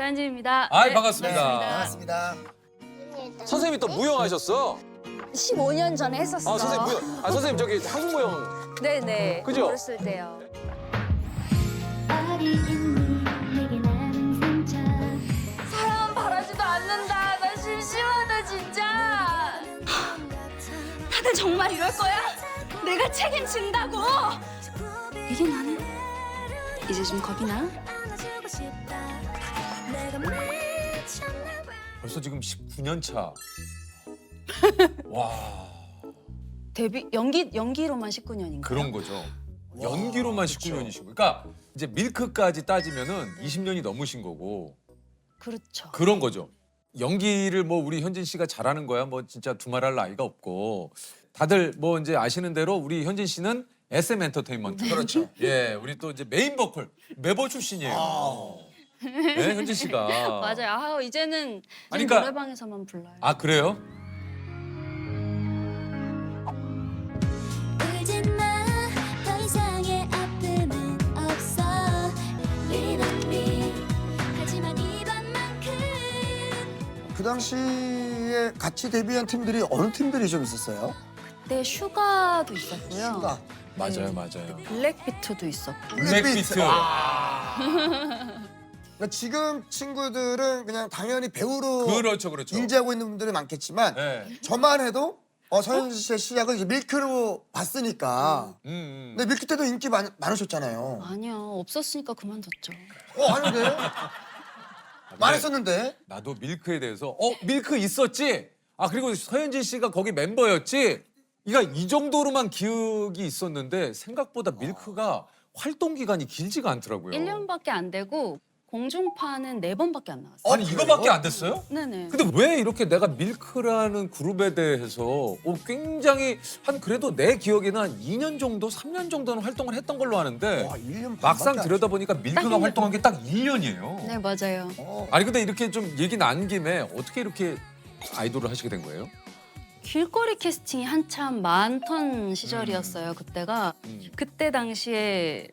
서현진입니다. 아이, 네, 반갑습니다. 반갑습니다. 선생님이 또 무용하셨어? 15년 전에 했었어요. 아, 선생님 무용. 아, 선생님 저기 한국 무용. 네네. 그죠? 어렸을 때요. 어디 있니 내게 나는 상처 사람 바라지도 않는다. 나 심심하다 진짜. 다들 정말 이럴 거야? 내가 책임진다고. 이게 나는 이제 좀 겁이 나? 안아주고 싶다 내가 미쳤나 봐 벌써 지금 19년 차. 와, 데뷔 연기로만 19년인가? 그런 거죠. 연기로만 19년이신 거. 그러니까 이제 밀크까지 따지면은 20년이 넘으신 거고. 그렇죠. 그런 거죠. 연기를 뭐 우리 현진 씨가 잘하는 거야. 뭐 진짜 두말할 나위가 없고. 다들 뭐 이제 아시는 대로 우리 현진 씨는 SM 엔터테인먼트. 그렇죠. 예, 우리 또 이제 메인 보컬 매버 출신이에요. 네, 현진 씨가. 맞아요. 아, 이제는 아니, 그러니까- 노래방에서만 불러요. 아, 그래요? 울지 마더 이상의 아픔은 없어 Leave me 하지만 이번만큼 그 당시에 같이 데뷔한 팀들이 어느 팀들이 좀 있었어요? 그때 슈가도 있었고요. 슈가. 맞아요, 맞아요. 블랙비트도 있었고. 블랙비트. 그러니까 지금 친구들은 그냥 당연히 배우로 그렇죠, 그렇죠. 인지하고 있는 분들이 많겠지만 네. 저만 해도 서현진 씨의 시작은 이제 밀크로 봤으니까. 근데 밀크 때도 인기 많으셨잖아요. 아니요, 없었으니까 그만뒀죠. 아닌데? 많았었는데? 나도 밀크에 대해서 밀크 있었지? 아, 그리고 서현진 씨가 거기 멤버였지? 그러니까 이 정도로만 기억이 있었는데 생각보다 밀크가 활동 기간이 길지가 않더라고요. 1년밖에 안 되고 공중파는 4번밖에 안 나왔어요. 아니, 이거밖에 안 됐어요? 네네. 근데 왜 이렇게 내가 밀크라는 그룹에 대해서 굉장히 그래도 내 기억에는 한 2년 정도, 3년 정도는 활동을 했던 걸로 아는데 와, 1년 막상 반밖에 안 들여다보니까 밀크가 딱 활동한 게 딱 1년이에요. 네, 맞아요. 아니 근데 이렇게 좀 얘기 나온 김에 어떻게 이렇게 아이돌을 하시게 된 거예요? 길거리 캐스팅이 한참 많던 시절이었어요, 그때가. 그때 당시에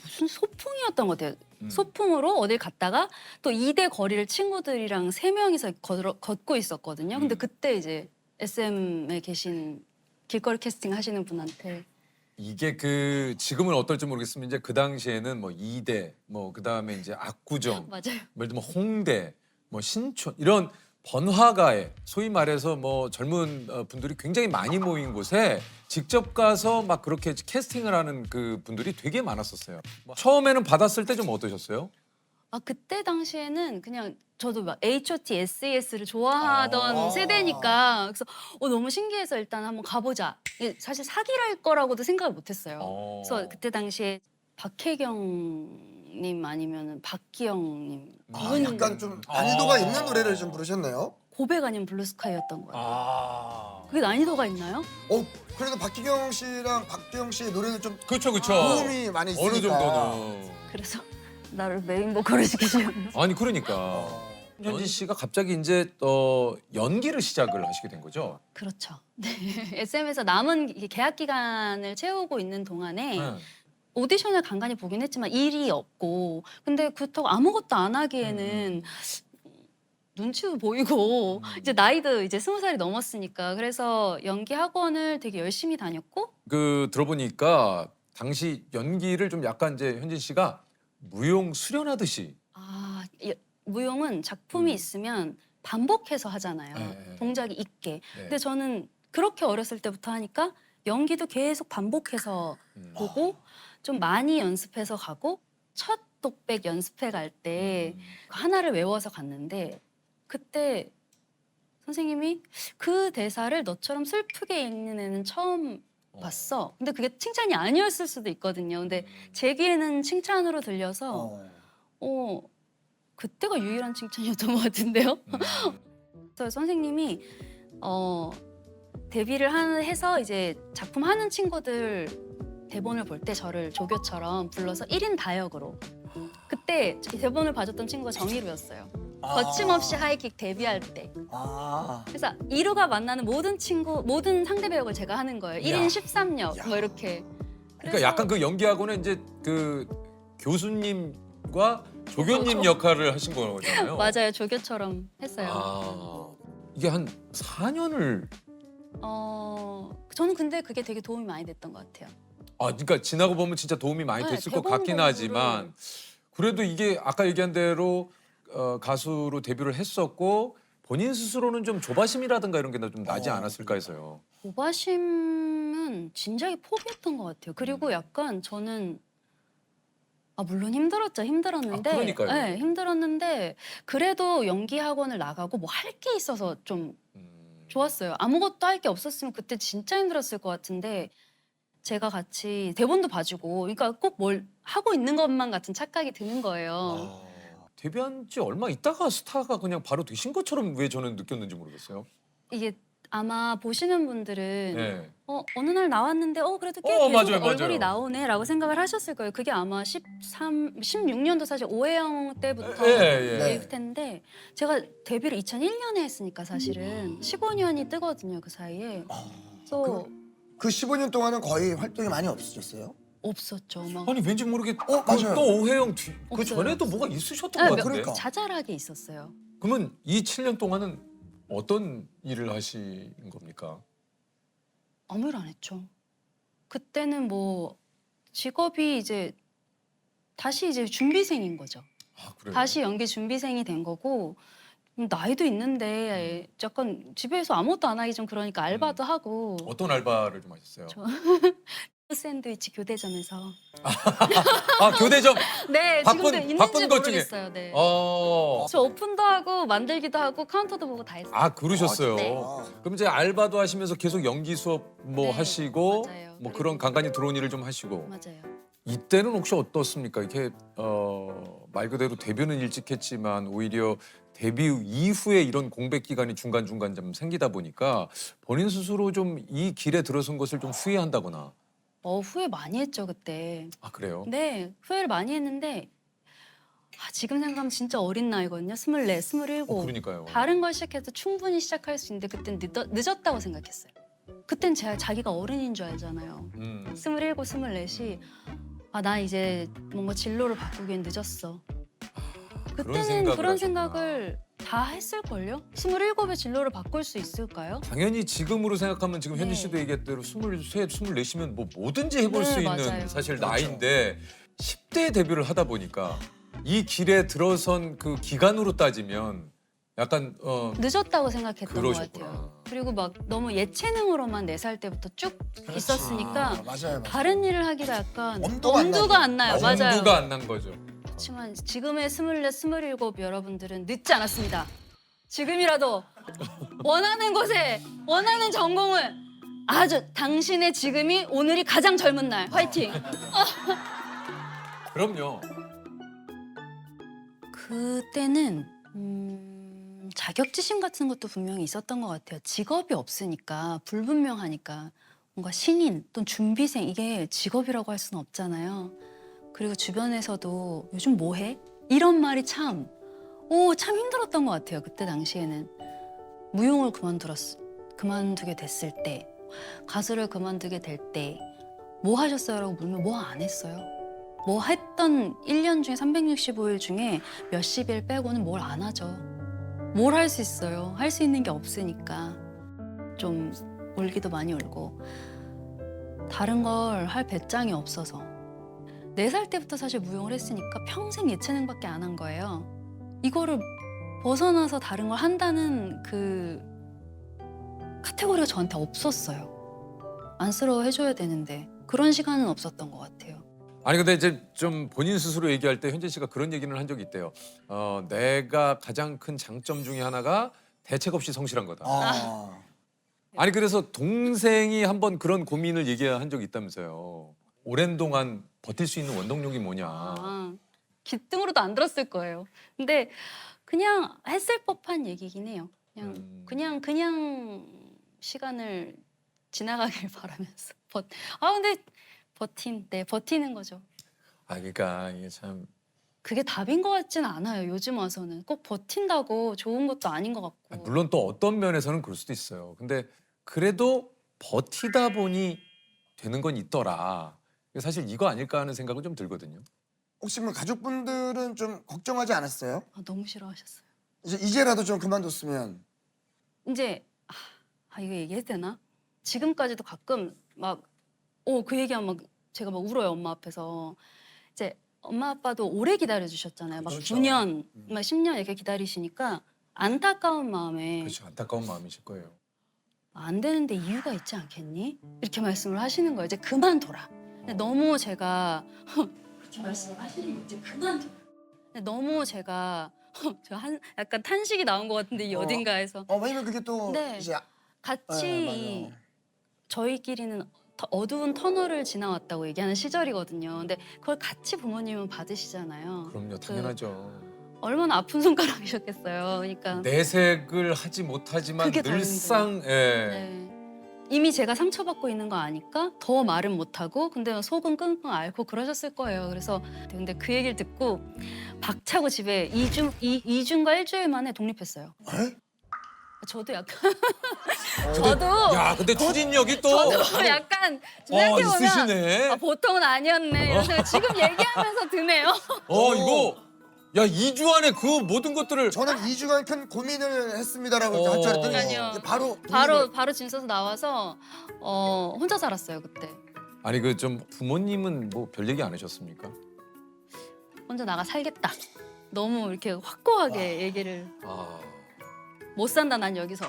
무슨 소풍이었던 것 같아요. 소풍으로 어딜 갔다가 또 2대 거리를 친구들이랑 3명이서 걷고 있었거든요. 근데 그때 이제 SM에 계신 길거리 캐스팅 하시는 분한테 이게 지금은 어떨지 모르겠으면 이제 그 당시에는 뭐 이대 뭐 그다음에 이제 압구정 맞아요. 예를 들면 홍대 뭐 신촌 이런 번화가에 소위 말해서 뭐 젊은 분들이 굉장히 많이 모인 곳에 직접 가서 막 그렇게 캐스팅을 하는 그 분들이 되게 많았었어요. 처음에는 받았을 때 좀 어떠셨어요? 아, 그때 당시에는 그냥 저도 막 H.O.T, S.E.S를 좋아하던 세대니까 그래서 너무 신기해서 일단 한번 가보자. 이게 사실 사기랄 거라고도 생각을 못했어요. 그래서 그때 당시에 박혜경님 아니면 박기영님 약간 좀 난이도가 있는 노래를 좀 부르셨네요. 고백 아니면 블루스카이였던 거예요. 그게 난이도가 있나요? 그래도 박기경 씨랑 박기영 씨의 노래는 좀 그렇죠, 그렇죠. 도움이 많이 있으니까. 어느 정도는. 그래서 나를 메인 보컬을 시키셨나? 아니 그러니까 현진 씨가 갑자기 이제 연기를 시작을 하시게 된 거죠. 그렇죠. 네. SM에서 남은 계약 기간을 채우고 있는 동안에 네. 오디션을 간간히 보긴 했지만 일이 없고 근데 그렇다고 아무것도 안 하기에는 눈치도 보이고 이제 나이도 이제 20살이 넘었으니까 그래서 연기 학원을 되게 열심히 다녔고 들어보니까 당시 연기를 좀 약간 이제 현진 씨가 무용 수련하듯이. 무용은 작품이 있으면 반복해서 하잖아요. 네. 동작이 있게. 네. 근데 저는 그렇게 어렸을 때부터 하니까 연기도 계속 반복해서 보고 좀 많이 연습해서 가고 첫 독백 연습회 갈 때 하나를 외워서 갔는데 그때 선생님이 그 대사를 너처럼 슬프게 읽는 애는 처음 봤어. 근데 그게 칭찬이 아니었을 수도 있거든요. 근데 제 귀에는 칭찬으로 들려서 그때가 유일한 칭찬이었던 것 같은데요. 그래서 선생님이 데뷔를 해서 이제 작품 하는 친구들 대본을 볼 때 저를 조교처럼 불러서 1인 다역으로 그때 대본을 봐줬던 친구가 정희루였어요. 거침없이 하이킥 데뷔할 때. 그래서 이루가 만나는 모든 상대 배역을 제가 하는 거예요. 1인 13역 뭐 이렇게. 그러니까 약간 그 연기하고는 이제 그 교수님과 조교님 역할을 하신 거잖아요. 맞아요. 조교처럼 했어요. 아, 이게 한 4년을 저는 근데 그게 되게 도움이 많이 됐던 것 같아요. 그러니까 지나고 보면 진짜 도움이 많이 네, 됐을 것 대본 같긴 공부를- 하지만 그래도 이게 아까 얘기한 대로 가수로 데뷔를 했었고 본인 스스로는 좀 조바심이라든가 이런 게 좀 나지 않았을까 해서요. 조바심은 진작에 포기했던 것 같아요. 그리고 약간 저는 물론 힘들었는데, 그러니까요. 네, 힘들었는데 그래도 연기 학원을 나가고 뭐 할 게 있어서 좀 좋았어요. 아무것도 할 게 없었으면 그때 진짜 힘들었을 것 같은데 제가 같이 대본도 봐주고, 그러니까 꼭 뭘 하고 있는 것만 같은 착각이 드는 거예요. 데뷔한 지 얼마 있다가 스타가 그냥 바로 되신 것처럼 왜 저는 느꼈는지 모르겠어요. 이게 아마 보시는 분들은 네. 어느 날 나왔는데 그래도 꽤 어, 계속 맞아요, 얼굴이 맞아요. 나오네라고 생각을 하셨을 거예요. 그게 아마 16년도 사실 오해영 때부터 예. 일 텐데 제가 데뷔를 2001년에 했으니까 사실은 15년이 뜨거든요, 그 사이에. 그래서 그 15년 동안은 거의 활동이 많이 없으셨어요? 없었죠. 막 아니 왠지 모르게 맞아요. 또 오해영 그 없어요. 전에도 뭐가 있으셨던 네, 것 같은데. 그러니까. 자잘하게 있었어요. 그러면 이 7년 동안은 어떤 일을 하신 겁니까? 아무 일 안 했죠. 그때는 뭐 직업이 이제 다시 이제 준비생인 거죠. 아, 그래요? 다시 연기 준비생이 된 거고 나이도 있는데 약간 집에서 아무것도 안 하기 좀 그러니까 알바도 하고 어떤 알바를 좀 하셨어요? 샌드위치 교대점에서 교대점. 네 지금도 있는지 바쁜 것 중에. 모르겠어요. 네. 어. 저 오픈도 하고 만들기도 하고 카운터도 보고 다 했어요. 그러셨어요. 네. 그럼 이제 알바도 하시면서 계속 연기 수업 뭐 네, 하시고 맞아요. 뭐 그리고- 그런 간간히 들어온 일을 좀 하시고. 맞아요. 이때는 혹시 어떻습니까? 이렇게 말 그대로 데뷔는 일찍 했지만 오히려 데뷔 이후에 이런 공백 기간이 중간중간 좀 생기다 보니까 본인 스스로 좀 이 길에 들어선 것을 좀 후회한다거나. 후회 많이 했죠 그때. 아, 그래요? 네 후회를 많이 했는데 지금 생각하면 진짜 어린 나이거든요. 24, 27. 그러니까요. 다른 걸 시작해도 충분히 시작할 수 있는데 그땐 늦었다고 생각했어요. 그땐 자기가 어른인 줄 알잖아요. 27, 24이 나 이제 뭔가 진로를 바꾸기엔 늦었어. 그때는 생각을 그런 하셨구나. 생각을 다 했을걸요? 27에 진로를 바꿀 수 있을까요? 당연히 지금으로 생각하면 지금 현지 네. 씨도 얘기했대로 23, 24시면 뭐 뭐든지 해볼 네, 수 있는 맞아요. 사실 그렇죠. 나이인데 10대 데뷔를 하다 보니까 이 길에 들어선 그 기간으로 따지면 약간 늦었다고 생각했던 그러셨구나. 것 같아요. 그리고 막 너무 예체능으로만 4살 때부터 쭉 있었으니까 맞아요. 다른 일을 하기가 약간 엄두가 안 엄두가 안 나요. 맞아요. 엄두가 안 난 거죠. 그렇지만 지금의 24, 27 여러분들은 늦지 않았습니다. 지금이라도 원하는 곳에 원하는 전공을 당신의 지금이 오늘이 가장 젊은 날. 화이팅! 그럼요. 그때는 자격지심 같은 것도 분명히 있었던 것 같아요. 직업이 없으니까 불분명하니까 뭔가 신인 또는 준비생 이게 직업이라고 할 수는 없잖아요. 그리고 주변에서도 요즘 뭐 해? 이런 말이 참 힘들었던 것 같아요. 그때 당시에는 무용을 그만두게 됐을 때, 가수를 그만두게 될 때 뭐 하셨어요?라고 물으면 뭐 안 했어요. 뭐 했던 1년 중에 365일 중에 몇십 일 빼고는 뭘 안 하죠. 뭘 할 수 있어요? 할 수 있는 게 없으니까 좀 울기도 많이 울고 다른 걸 할 배짱이 없어서 4살 때부터 사실 무용을 했으니까 평생 예체능밖에 안 한 거예요. 이거를 벗어나서 다른 걸 한다는 그 카테고리가 저한테 없었어요. 안쓰러워해줘야 되는데 그런 시간은 없었던 것 같아요. 아니 근데 이제 좀 본인 스스로 얘기할 때 현진 씨가 그런 얘기는 한 적이 있대요. 내가 가장 큰 장점 중에 하나가 대책 없이 성실한 거다. 아니 그래서 동생이 한번 그런 고민을 얘기한 적이 있다면서요. 오랜 동안 버틸 수 있는 원동력이 뭐냐. 기등으로도 안 들었을 거예요. 근데 그냥 했을 법한 얘기긴 해요. 그냥 시간을 지나가길 바라면서 근데 버티는 거죠. 그러니까 이게 참 그게 답인 것 같지는 않아요. 요즘 와서는 꼭 버틴다고 좋은 것도 아닌 것 같고. 물론 또 어떤 면에서는 그럴 수도 있어요. 근데 그래도 버티다 보니 되는 건 있더라. 사실 이거 아닐까 하는 생각은 좀 들거든요. 혹시 뭐 가족분들은 좀 걱정하지 않았어요? 아, 너무 싫어하셨어요. 이제라도 좀 그만뒀으면. 이제 이거 얘기해도 되나? 지금까지도 가끔 막 그 얘기하면 막 제가 막 울어요, 엄마 앞에서. 이제 엄마 아빠도 오래 기다려 주셨잖아요. 막 그렇죠. 9년, 막 10년 이렇게 기다리시니까 안타까운 마음에 그렇죠. 안타까운 마음이실 거예요. 안 되는데 이유가 있지 않겠니? 이렇게 말씀을 하시는 거예요. 이제 그만둬라. 근데 너무 제가 그렇게 말씀을 하시는 거예요. 이제 그만둬라. 근데 너무 제가 약간 탄식이 나온 것 같은데 이 어딘가에서 왜냐면 그게 또 네. 이제 같이 네, 맞아요. 저희끼리는 어두운 터널을 지나왔다고 얘기하는 시절이거든요. 근데 그걸 같이 부모님은 받으시잖아요. 그럼요, 당연하죠. 얼마나 아픈 손가락이셨겠어요. 그러니까 내색을 하지 못하지만 그게 다른 늘상 네. 이미 제가 상처받고 있는 거 아니까 더 말은 못하고 근데 속은 끙끙 앓고 그러셨을 거예요. 그래서 근데 그 얘기를 듣고 박차고 집에 2주인가 일주일 만에 독립했어요. 에? 저도 약간 저도 야, 근데 추진력이 또 저도 약간 생각해보면 있으시네. 보통은 아니었네 이런 생각 지금 얘기하면서 드네요. 이거 야, 2주 안에 그 모든 것들을 저는 2주간 큰 고민을 했습니다라고 할 줄 알았더니 아니요. 이제 바로 바로 짐 싸서 나와서 혼자 살았어요 그때. 아니 그 좀 부모님은 뭐 별 얘기 안 하셨습니까? 혼자 나가 살겠다. 너무 이렇게 확고하게 얘기를 아, 못 산다 난 여기서.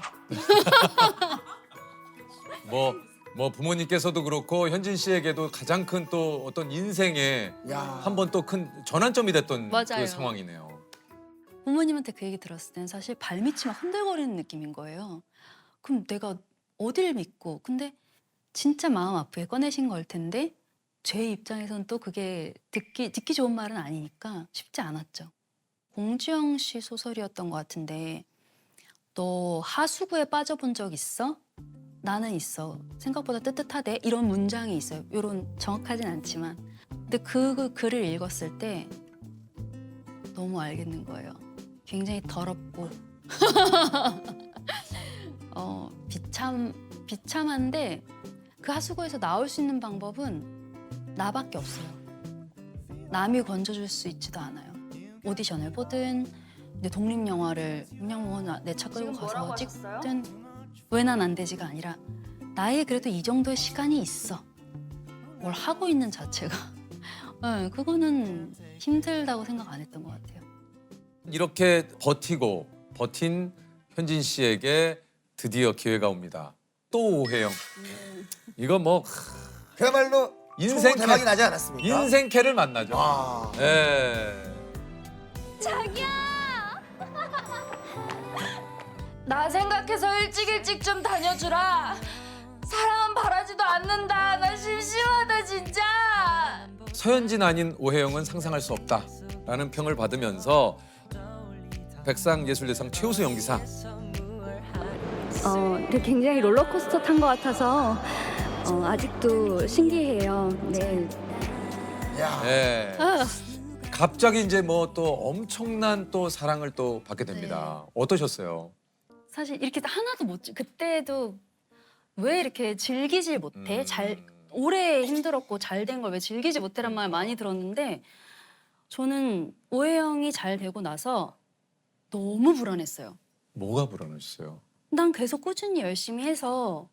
뭐 부모님께서도 그렇고 현진 씨에게도 가장 큰 또 어떤 인생에 야. 한 번 또 큰 전환점이 됐던 맞아요. 그 상황이네요. 부모님한테 그 얘기 들었을 때는 사실 발밑이 막 흔들거리는 느낌인 거예요. 그럼 내가 어딜 믿고 근데 진짜 마음 아프게 꺼내신 걸 텐데 제 입장에선 또 그게 듣기 좋은 말은 아니니까 쉽지 않았죠. 공주영 씨 소설이었던 것 같은데 너 하수구에 빠져본 적 있어? 나는 있어. 생각보다 뜨뜻하대. 이런 문장이 있어요. 이런 정확하진 않지만. 근데 그 글을 읽었을 때 너무 알겠는 거예요. 굉장히 더럽고 비참한데 그 하수구에서 나올 수 있는 방법은 나밖에 없어요. 남이 건져줄 수 있지도 않아요. 오디션을 보든 내 독립영화를 그냥 뭐 내 차 끌고 가서 찍든 왜 난 안 되지가 아니라 나의 그래도 이 정도의 시간이 있어. 뭘 하고 있는 자체가 네, 그거는 힘들다고 생각 안 했던 것 같아요. 이렇게 버틴 현진 씨에게 드디어 기회가 옵니다. 또 오해영. 이거 뭐 그야말로 인생 대박이 나지 않았습니까? 인생캐를 만나죠. 아. 예. 자기야. 나 생각해서 일찍 좀 다녀주라. 사랑은 바라지도 않는다. 나 심심하다 진짜. 서현진 아닌 오해영은 상상할 수 없다라는 평을 받으면서 백상예술대상 최우수 연기상. 굉장히 롤러코스터 탄 것 같아서 아직도 신기해요. 네. 야. 예. 갑자기 이제 뭐 또 엄청난 또 사랑을 또 받게 됩니다. 어떠셨어요? 사실 이렇게 하나도 그때도 왜 이렇게 즐기질 못해? 오래 힘들었고 잘 된 걸 왜 즐기지 못해란 말 많이 들었는데 저는 오해영이 잘 되고 나서 너무 불안했어요. 뭐가 불안했어요? 난 계속 꾸준히 열심히 해서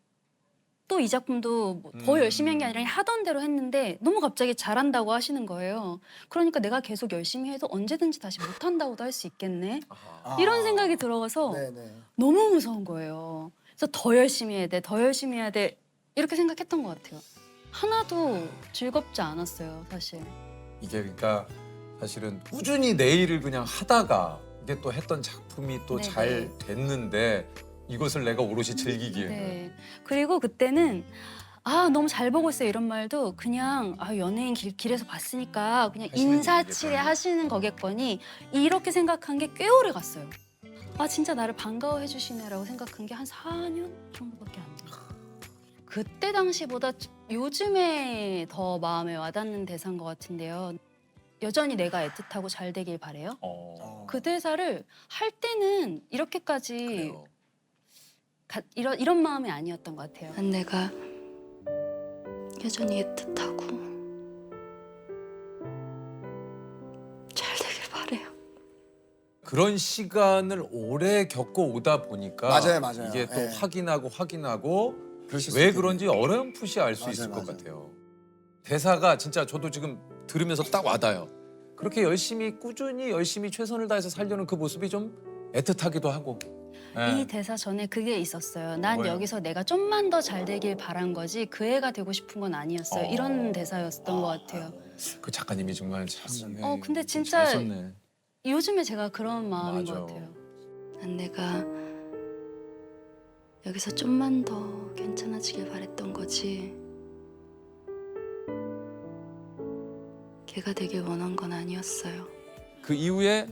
또 이 작품도 뭐더 열심히 한 게 아니라 하던 대로 했는데 너무 갑자기 잘한다고 하시는 거예요. 그러니까 내가 계속 열심히 해도 언제든지 다시 못한다고도 할 수 있겠네. 이런 생각이 들어가서 네네. 너무 무서운 거예요. 그래서 더 열심히 해야 돼, 더 열심히 해야 돼 이렇게 생각했던 것 같아요. 하나도 즐겁지 않았어요, 사실. 이게 그러니까 사실은 꾸준히 내일을 그냥 하다가 이게 또 했던 작품이 또 네네. 잘 됐는데 이것을 내가 오롯이 즐기기에는 네. 그리고 그때는 너무 잘 보고 있어요 이런 말도 그냥 연예인 길에서 봤으니까 그냥 하시는 인사치레 얘기겠다. 하시는 거겠거니 이렇게 생각한 게 꽤 오래 갔어요. 진짜 나를 반가워해 주시네라고 생각한 게 한 4년 정도밖에 안 돼요. 그때 당시보다 요즘에 더 마음에 와닿는 대사인 것 같은데요. 여전히 내가 애틋하고 잘 되길 바래요. 그 대사를 할 때는 이렇게까지 그래요. 이런 마음이 아니었던 것 같아요. 내가 여전히 애틋하고 그런 시간을 오래 겪고 오다 보니까 맞아요. 이게 또 예. 확인하고 그러실 수 왜 있겠네요. 그런지 어렴풋이 알 수 맞아요, 있을 것 맞아요. 같아요. 대사가 진짜 저도 지금 들으면서 딱 와닿아요. 그렇게 열심히 꾸준히 열심히 최선을 다해서 살려는 그 모습이 좀 애틋하기도 하고. 예. 이 대사 전에 그게 있었어요. 난 뭐예요? 여기서 내가 좀만 더 잘 되길 바란 거지 그 애가 되고 싶은 건 아니었어요. 이런 대사였던 것 같아요. 그 작가님이 정말 참. 근데 좀 진짜 잘 썼네. 요즘에 제가 그런 마음인 맞아. 것 같아요. 난 내가 여기서 좀만 더 괜찮아지길 바랬던 거지. 걔가 되길 원한 건 아니었어요. 그 이후에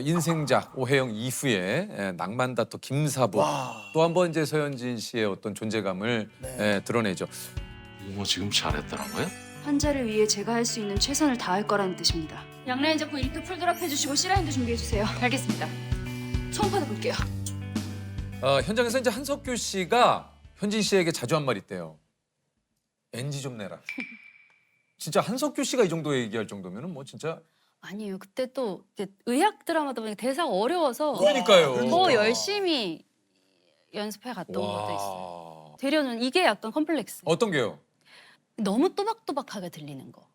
인생작 오해영 이후에 낭만다터 김사부 와. 또 한 번 이제 서현진 씨의 어떤 존재감을 네. 드러내죠. 뭐 지금 잘했다는 거야? 환자를 위해 제가 할 수 있는 최선을 다할 거라는 뜻입니다. 양라인 잡고 1도 풀드랍 해주시고 C라인도 준비해주세요. 알겠습니다. 초음파도 볼게요. 현장에서 이제 한석규 씨가 현진 씨에게 자주 한 말 있대요. NG 좀 내라. 진짜 한석규 씨가 이 정도 얘기할 정도면은 뭐 진짜. 아니에요. 그때 또 이제 의학 드라마다 보니까 대사가 어려워서 그러니까요. 더 열심히 연습해 갔던 것도 있어요. 되려는 이게 약간 컴플렉스. 어떤 게요? 너무 또박또박하게 들리는 거.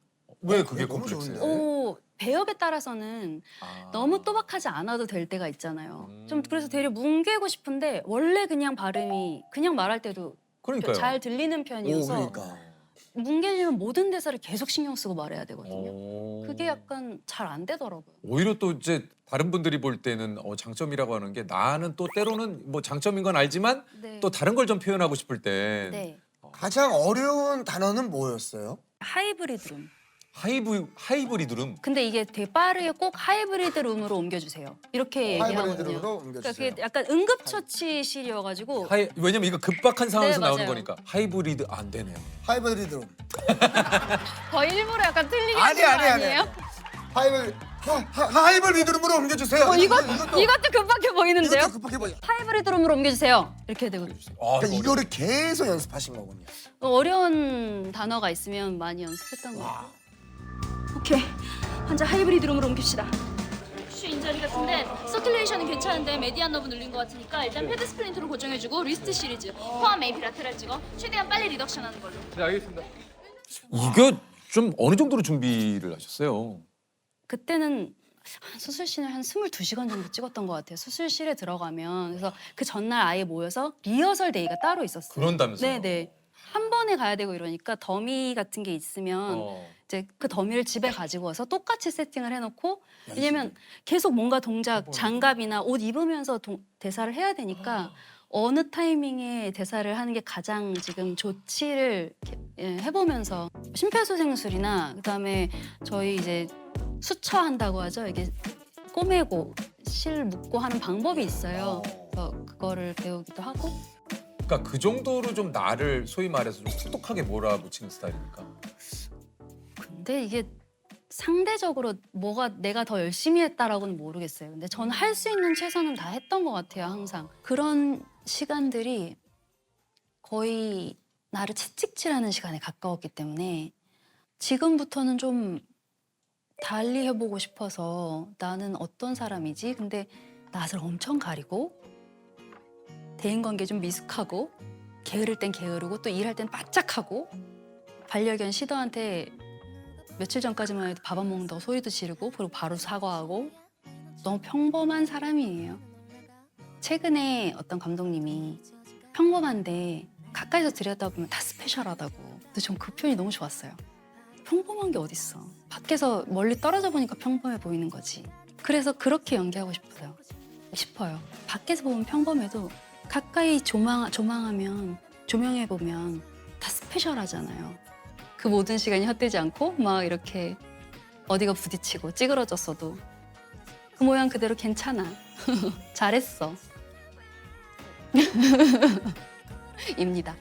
왜 그게 너무 콤플렉스예요? 좋은데? 오, 배역에 따라서는 아. 너무 또박하지 않아도 될 때가 있잖아요. 좀 음. 그래서 되려 뭉개고 싶은데 원래 그냥 발음이 그냥 말할 때도 그러니까요. 잘 들리는 오, 편이어서 그러니까. 뭉개지면 모든 대사를 계속 신경 쓰고 말해야 되거든요. 오. 그게 약간 잘 안 되더라고요. 오히려 또 이제 다른 분들이 볼 때는 장점이라고 하는 게 나는 또 때로는 뭐 장점인 건 알지만 네. 또 다른 걸 좀 표현하고 싶을 때 네. 가장 어려운 단어는 뭐였어요? 하이브리드룸. 하이브리드룸. 근데 이게 되게 빠르게 꼭 하이브리드룸으로 옮겨주세요. 이렇게 얘기하거든요. 하이브리드로 그러니까 옮겨주세요. 그게 약간 응급처치실이어가지고 왜냐면 이거 급박한 상황에서 네, 나오는 맞아요. 거니까 하이브리드 안 되네요. 하이브리드로. 거 일부러 약간 틀리게 아니, 하는 거 아니, 아니. 아니에요? 하이브리드로 옮겨주세요. 이것도 급박해 보이는데요? 이것도 급하게 보여. 하이브리드룸으로 옮겨주세요. 이렇게 되고 아, 그러니까 이거를 계속 연습하신 거군요. 어려운 단어가 있으면 많이 연습했던 것 같아요. 오케이. 환자 하이브리드룸으로 옮깁시다. 슈 인자리 같은데 서큘레이션은 괜찮은데 메디안 너브 늘린 것 같으니까 일단 패드 스플린트로 고정해주고 리스트 시리즈 포함 AP 라테랄 찍어 최대한 빨리 리덕션하는 걸로. 이거 좀 어느 정도로 준비를 하셨어요? 그때는 수술실을 한 22시간 정도 찍었던 것 같아요. 수술실에 들어가면 그래서 그 전날 아예 모여서 리허설 데이가 따로 있었어요. 그런다면서요? 네네. 한 번에 가야 되고 이러니까 더미 같은 게 있으면 어. 이제 그 더미를 집에 가지고 와서 똑같이 세팅을 해놓고 왜냐면 계속 뭔가 동작 장갑이나 옷 입으면서 대사를 해야 되니까 어느 타이밍에 대사를 하는 게 가장 지금 좋지를 해보면서 심폐소생술이나 그다음에 저희 이제 수처한다고 하죠. 이게 꼬매고 실 묶고 하는 방법이 있어요. 그래서 그거를 배우기도 하고. 그러니까 그 정도로 좀 나를 소위 말해서 좀 똑똑하게 몰아붙이는 스타일입니까? 근데 이게 상대적으로 뭐가 내가 더 열심히 했다라고는 모르겠어요. 근데 저는 할 수 있는 최선은 다 했던 것 같아요, 항상. 그런 시간들이 거의 나를 채찍질하는 시간에 가까웠기 때문에 지금부터는 좀 달리 해보고 싶어서 나는 어떤 사람이지? 근데 낯을 엄청 가리고 대인관계 좀 미숙하고 게으를 땐 게으르고 또 일할 땐 바짝하고 반려견 시더한테 며칠 전까지만 해도 밥 안 먹는다고 소리도 지르고 그리고 바로 사과하고 너무 평범한 사람이에요. 최근에 어떤 감독님이 평범한데 가까이서 들여다보면 다 스페셜하다고. 근데 전 그 표현이 너무 좋았어요. 평범한 게 어딨어. 밖에서 멀리 떨어져 보니까 평범해 보이는 거지. 그래서 그렇게 연기하고 싶어요. 밖에서 보면 평범해도 가까이 조명하면 조명해보면 다 스페셜하잖아요. 그 모든 시간이 헛되지 않고 막 이렇게 어디가 부딪히고 찌그러졌어도 그 모양 그대로 괜찮아. 잘했어. 입니다.